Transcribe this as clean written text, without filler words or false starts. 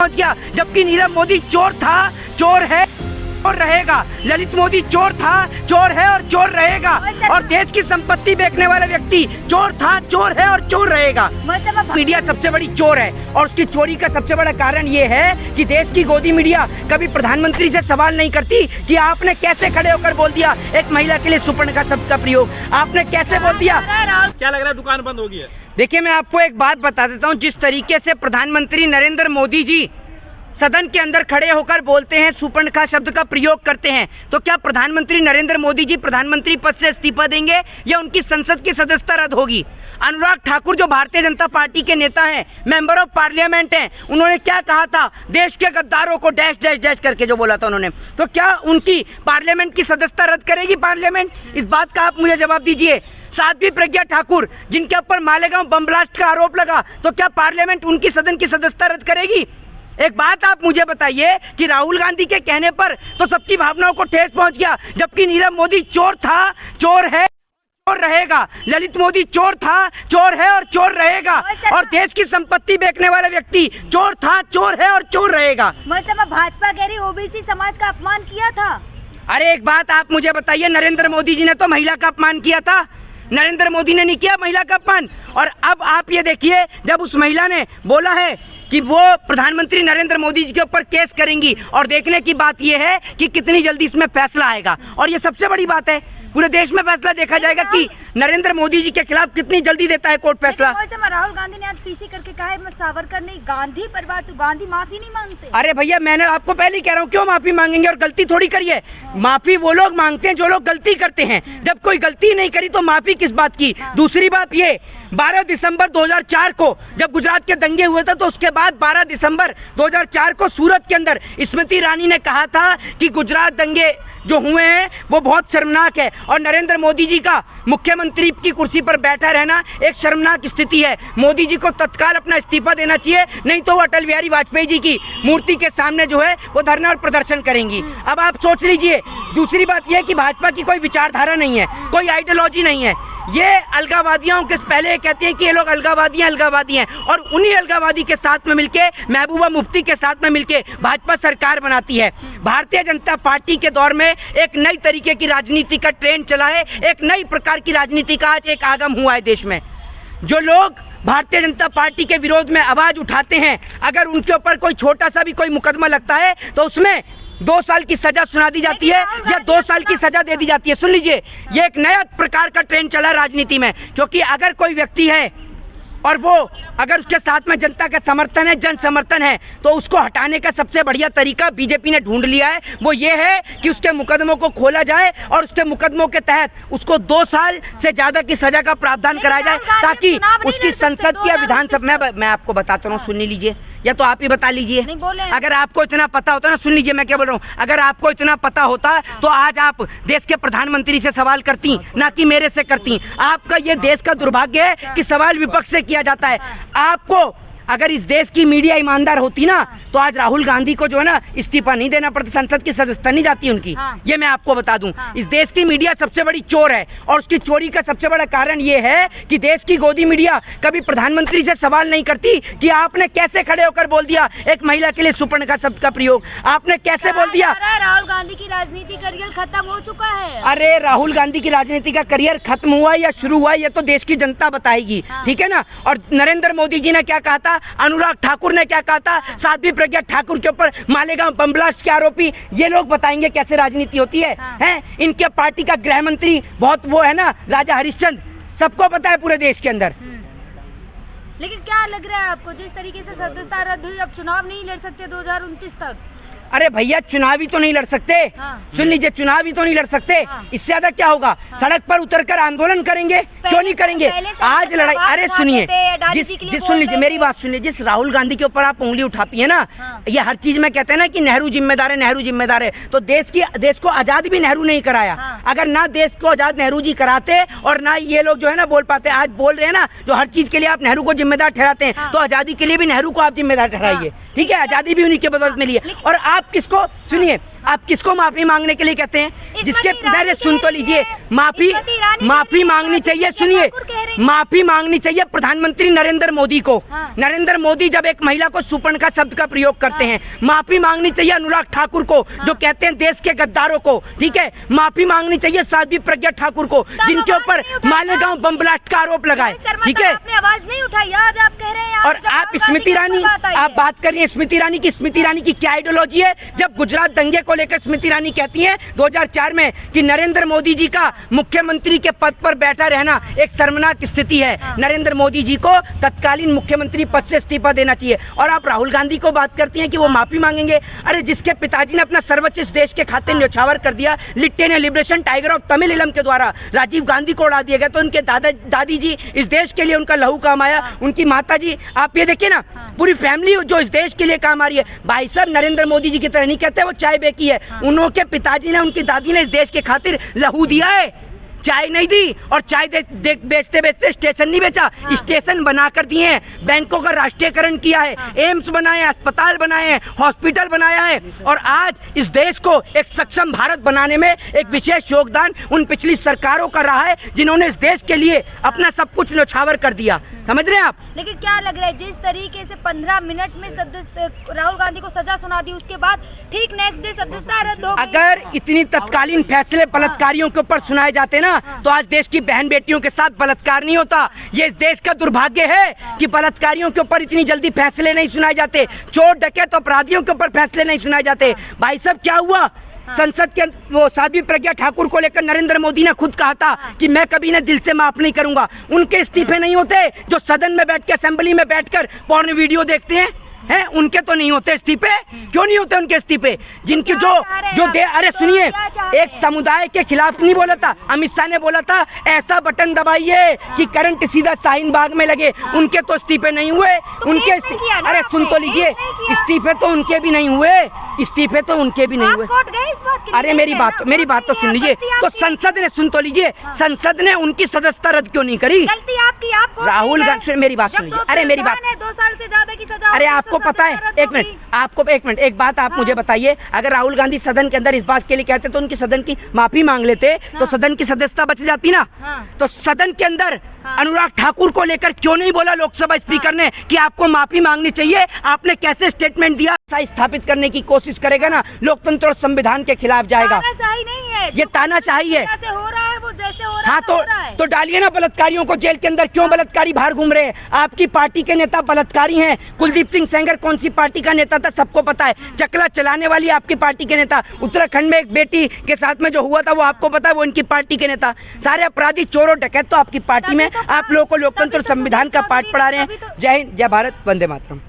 पहुंच गया, जबकि नीरव मोदी चोर था, चोर है और रहेगा। ललित मोदी चोर था, चोर है और चोर रहेगा। और देश की संपत्ति बेचने वाला व्यक्ति चोर था, चोर है और चोर रहेगा। मीडिया सबसे बड़ी चोर है और उसकी चोरी का सबसे बड़ा कारण ये है कि देश की गोदी मीडिया कभी प्रधानमंत्री से सवाल नहीं करती कि आपने कैसे खड़े होकर बोल दिया एक महिला के लिए सुपर्ण शब्द का प्रयोग, आपने कैसे बोल दिया। क्या लग रहा है दुकान बंद होगी? देखिए, मैं आपको एक बात बता देता हूँ, जिस तरीके से प्रधानमंत्री नरेंद्र मोदी जी सदन के अंदर खड़े होकर बोलते हैं, सुपर्णखा शब्द का प्रयोग करते हैं, तो क्या प्रधानमंत्री नरेंद्र मोदी जी प्रधानमंत्री पद से इस्तीफा देंगे या उनकी संसद की सदस्यता रद्द होगी? अनुराग ठाकुर जो भारतीय जनता पार्टी के नेता हैं, मेंबर ऑफ पार्लियामेंट हैं, उन्होंने क्या कहा था, देश के गद्दारों को डैश डैश डैश करके जो बोला था उन्होंने, तो क्या उनकी पार्लियामेंट की सदस्यता रद्द करेगी पार्लियामेंट? इस बात का आप मुझे जवाब दीजिए। साध्वी प्रज्ञा ठाकुर जिनके ऊपर मालेगांव बम ब्लास्ट का आरोप लगा, तो क्या पार्लियामेंट उनकी सदन की सदस्यता रद्द करेगी? एक बात आप मुझे बताइए कि राहुल गांधी के कहने पर तो सबकी भावनाओं को ठेस पहुंच गया, जबकि नीरव मोदी चोर था, चोर है और रहेगा। ललित मोदी चोर था, चोर है और चोर रहेगा। और देश की संपत्ति बेचने वाला व्यक्ति चोर था, चोर है और चोर रहेगा। मतलब भाजपा कह रही ओबीसी समाज का अपमान किया था। अरे एक बात आप मुझे बताइए, नरेंद्र मोदी जी ने तो महिला का अपमान किया था, नरेंद्र मोदी ने नहीं किया महिला का अपमान। और अब आप ये देखिए, जब उस महिला ने बोला है कि वो प्रधानमंत्री नरेंद्र मोदी जी के ऊपर केस करेंगी, और देखने की बात यह है कि कितनी जल्दी इसमें फैसला आएगा। और ये सबसे बड़ी बात है, पूरे देश में फैसला देखा जाएगा कि नरेंद्र मोदी जी के खिलाफ कितनी जल्दी देता है कोर्ट फैसला। राहुल गांधी ने आज पीसी करके कहा है, मैं सावरकर नहीं, गांधी परिवार, तो गांधी माफी नहीं मांगते। अरे भैया, मैंने आपको पहले ही कह रहा हूँ, क्यों माफी मांगेंगे और गलती थोड़ी करिए। माफी वो लोग मांगते हैं जो लोग गलती करते हैं, जब कोई गलती नहीं करी तो माफी किस बात की। दूसरी बात ये, 12 दिसंबर 2004 को जब गुजरात के दंगे हुए थे, तो उसके बाद 12 दिसंबर 2004 को सूरत के अंदर स्मृति ईरानी ने कहा था कि गुजरात दंगे जो हुए हैं वो बहुत शर्मनाक है, और नरेंद्र मोदी जी का मुख्यमंत्री की कुर्सी पर बैठा रहना एक शर्मनाक स्थिति है। मोदी जी को तत्काल अपना इस्तीफा देना चाहिए, नहीं तो वो अटल बिहारी वाजपेयी जी की मूर्ति के सामने जो है वो धरना और प्रदर्शन करेंगी। अब आप सोच लीजिए। दूसरी बात यह है कि भाजपा की कोई विचारधारा नहीं है, कोई आइडियोलॉजी नहीं है। ये अलगावादियों के पहले कहते हैं कि ये लोग अलगावादी हैं, और उन्हीं अलगावादी के साथ में मिलके, महबूबा मुफ्ती के साथ में मिलके भाजपा सरकार बनाती है। भारतीय जनता पार्टी के दौर में एक नई तरीके की राजनीति का ट्रेंड चला है, एक नई प्रकार की राजनीति का आज एक आगम हुआ है देश में। जो लोग भारतीय जनता पार्टी के विरोध में आवाज उठाते हैं, अगर उनके ऊपर कोई छोटा सा भी कोई मुकदमा लगता है तो उसमें 2 साल की सजा सुना दी जाती है या 2 साल की सजा दे दी जाती है। सुन लीजिए, ये एक नया प्रकार का ट्रेंड चला राजनीति में, क्योंकि अगर कोई व्यक्ति है और वो अगर उसके साथ में जनता का समर्थन है, जन समर्थन है, तो उसको हटाने का सबसे बढ़िया तरीका बीजेपी ने ढूंढ लिया है। वो ये है कि उसके मुकदमों को खोला जाए और उसके मुकदमों के तहत उसको 2 साल से ज्यादा की सजा का प्रावधान कराया जाए, ताकि उसकी संसद की या विधानसभा, मैं आपको बताता हूँ, सुन लीजिए, या तो आप ही बता लीजिए। अगर आपको इतना पता होता ना, सुन लीजिए मैं क्या बोल रहा हूँ, अगर आपको इतना पता होता तो आज आप देश के प्रधानमंत्री से सवाल करती, ना कि मेरे से करती। आपका ये देश का दुर्भाग्य है कि सवाल विपक्ष से किया जाता है। आपको अगर इस देश की मीडिया ईमानदार होती ना, तो आज राहुल गांधी को जो है ना इस्तीफा नहीं देना पड़ता, संसद की सदस्यता नहीं जाती उनकी। ये मैं आपको बता दूं। इस देश की मीडिया सबसे बड़ी चोर है, और उसकी चोरी का सबसे बड़ा कारण ये है कि देश की गोदी मीडिया कभी प्रधानमंत्री से सवाल नहीं करती कि आपने कैसे खड़े होकर बोल दिया एक महिला के लिए सुपर्णखा शब्द का प्रयोग, आपने कैसे बोल दिया। राहुल गांधी की राजनीति करियर खत्म हो चुका है। अरे राहुल गांधी की राजनीति का करियर खत्म हुआ या शुरू हुआ, ये तो देश की जनता बताएगी, ठीक है ना। और नरेंद्र मोदी जी ने क्या कहा था, अनुराग ठाकुर ने क्या कहा था, साध्वी प्रज्ञा ठाकुर के ऊपर मालेगांव बम ब्लास्ट के आरोपी, ये लोग बताएंगे कैसे राजनीति होती है। हैं, इनके पार्टी का गृह मंत्री बहुत वो है ना, राजा हरिश्चंद्र, सबको पता है पूरे देश के अंदर। लेकिन क्या लग रहा है आपको, जिस तरीके से सदस्यता रद्द हुई, अब चुनाव नहीं लड़ सकते 2029 तक? अरे भैया, चुनावी तो नहीं लड़ सकते। सुन लीजिए, चुनावी तो नहीं लड़ सकते। इससे ज्यादा क्या होगा, सड़क पर उतरकर आंदोलन करेंगे, क्यों नहीं करेंगे। आज लड़ाई, अरे सुनिए, जिस सुन लीजिए मेरी बात सुनिए, जिस राहुल गांधी के ऊपर आप उंगली उठाती है ना, ये हर चीज में कहते हैं ना कि नेहरू जिम्मेदार है, नेहरू जिम्मेदार है, तो देश को आजाद भी नेहरू नहीं कराया। अगर ना देश को आजाद नेहरू जी कराते और ना ये लोग जो है ना बोल पाते, आज बोल रहे हैं ना, जो हर चीज के लिए आप नेहरू को जिम्मेदार ठहराते हैं, तो आजादी के लिए भी नेहरू को आप जिम्मेदार ठहराइए, ठीक है। आजादी भी उन्हीं की बदौलत मिली है। और आप किसको सुनिए, आप किसको माफी मांगने के लिए कहते हैं? जिसके अरे सुन तो लीजिए, माफी मांगनी चाहिए, सुनिए, माफी मांगनी चाहिए प्रधानमंत्री नरेंद्र मोदी को। नरेंद्र मोदी जब एक महिला को सुपर्णखा शब्द का प्रयोग करते हैं, माफी मांगनी चाहिए अनुराग ठाकुर को जो कहते हैं देश के गद्दारों को, ठीक है। माफी मांगनी चाहिए साध्वी प्रज्ञा ठाकुर को जिनके ऊपर मालेगांव बम ब्लास्ट का आरोप लगाए, ठीक है। आवाज नहीं उठाई, आज आप कह रहे हैं। और आप स्मृति ईरानी, आप बात कर रही हैं स्मृति ईरानी की। स्मृति ईरानी की क्या आइडियोलॉजी है? जब गुजरात दंगे को लेकर स्मृति ईरानी कहती हैं 2004 में कि नरेंद्र मोदी जी का मुख्यमंत्री के पद पर बैठा रहना एक शर्मनाक स्थिति है, नरेंद्र मोदी जी को तत्कालीन मुख्यमंत्री पद से इस्तीफा देना चाहिए। और आप राहुल गांधी को बात करती हैं कि वो माफी मांगेंगे। अरे जिसके पिताजी ने अपना सर्वोच्च इस देश के खातिर न्यौछावर कर दिया, लिट्टे ने लिबरेशन टाइगर ऑफ तमिल इलम के द्वारा राजीव गांधी को उड़ा दिया गया, तो उनके दादी जी इस देश के लिए उनका लहू काम आया, उनकी माता जी, आप ये देखिए ना, पूरी फैमिली जो इस देश के लिए काम आ रही है। भाई साहब नरेंद्र मोदी जी की तरह नहीं कहते वो चाय बेची है, उनके पिताजी ने, उनकी दादी ने इस देश के खातिर लहू दिया है, चाय नहीं दी। और चाय बेचते बेचते स्टेशन नहीं बेचा, स्टेशन बनाकर दिए हैं, बैंकों का राष्ट्रीयकरण किया है, एम्स बनाए, अस्पताल बनाए हैं, हॉस्पिटल बनाया है। और आज इस देश को एक सक्षम भारत बनाने में एक विशेष योगदान उन पिछली सरकारों का रहा है जिन्होंने इस देश के लिए अपना सब कुछ न्यौछावर कर दिया। समझ रहे हैं आप? लेकिन क्या लग रहा है जिस तरीके से 15 मिनट में राहुल गांधी को सजा सुना दी, उसके बाद ठीक नेक्स्ट डे सदस्यता रद्द हो गई। अगर इतनी तत्कालीन फैसले बलात्कारियों के ऊपर सुनाए जाते ना तो आज देश की बहन बेटियों के साथ बलात्कार नहीं होता। ये इस देश का दुर्भाग्य है कि बलात्कारियों के ऊपर इतनी जल्दी फैसले नहीं सुनाए जाते, चोर डकैत अपराधियों के ऊपर फैसले नहीं सुनाए जाते। भाई साहब क्या हुआ, संसद के वो साध्वी प्रज्ञा ठाकुर को लेकर नरेंद्र मोदी ने खुद कहा था कि मैं कभी ना दिल से माफ नहीं करूंगा। उनके इस्तीफे नहीं होते जो सदन में बैठ के, असेंबली में बैठकर पोर्न वीडियो देखते हैं, उनके तो नहीं होते इस्तीफे। क्यों नहीं होते उनके इस्तीफे? जिनके अरे सुनिए, एक समुदाय के खिलाफ नहीं बोला था, अमित शाह ने बोला था ऐसा बटन दबाइए कि करंट सीधा शाहीन बाग में लगे। उनके तो इस्तीफे नहीं हुए, उनके अरे सुन तो लीजिए, इस्तीफे तो उनके भी नहीं हुए, इस्तीफे तो उनके भी नहीं हुए। अरे मेरी बात तो सुन लीजिए। तो संसद ने, सुन तो लीजिए, संसद ने उनकी सदस्यता रद्द क्यों नहीं करी? राहुल गांधी, मेरी बात सुन लीजिए। अरे मेरी बात, 2 साल से ज्यादा की सजा। अरे आपको पता है, एक मिनट, एक बात आप मुझे बताइए, अगर राहुल गांधी सदन के अंदर इस बात के लिए कहते तो उनकी सदन की माफी मांग लेते तो सदन की सदस्यता बच जाती ना। तो सदन के अंदर अनुराग ठाकुर को लेकर क्यों नहीं बोला लोकसभा स्पीकर ने कि आपको माफी मांगनी चाहिए? आपने कैसे स्टेटमेंट दिया? स्थापित करने की कोशिश करेगा ना, लोकतंत्र और संविधान के खिलाफ जाएगा। ये तानाशाही है। हाँ तो डालिए ना बलात्कारियों को जेल के अंदर। क्यों बलात्कारी बाहर घूम रहे हैं? आपकी पार्टी के नेता बलात्कारी हैं। कुलदीप सिंह सेंगर कौन सी पार्टी का नेता था सबको पता है। चकला चलाने वाली आपकी पार्टी के नेता। उत्तराखंड में एक बेटी के साथ में जो हुआ था वो आपको पता है, वो इनकी पार्टी के नेता। सारे अपराधी चोर और डकैत तो आपकी पार्टी में। आप लोगों को लोकतंत्र और संविधान का पाठ पढ़ा रहे हैं। जय हिंद, जय भारत, वंदे मातरम।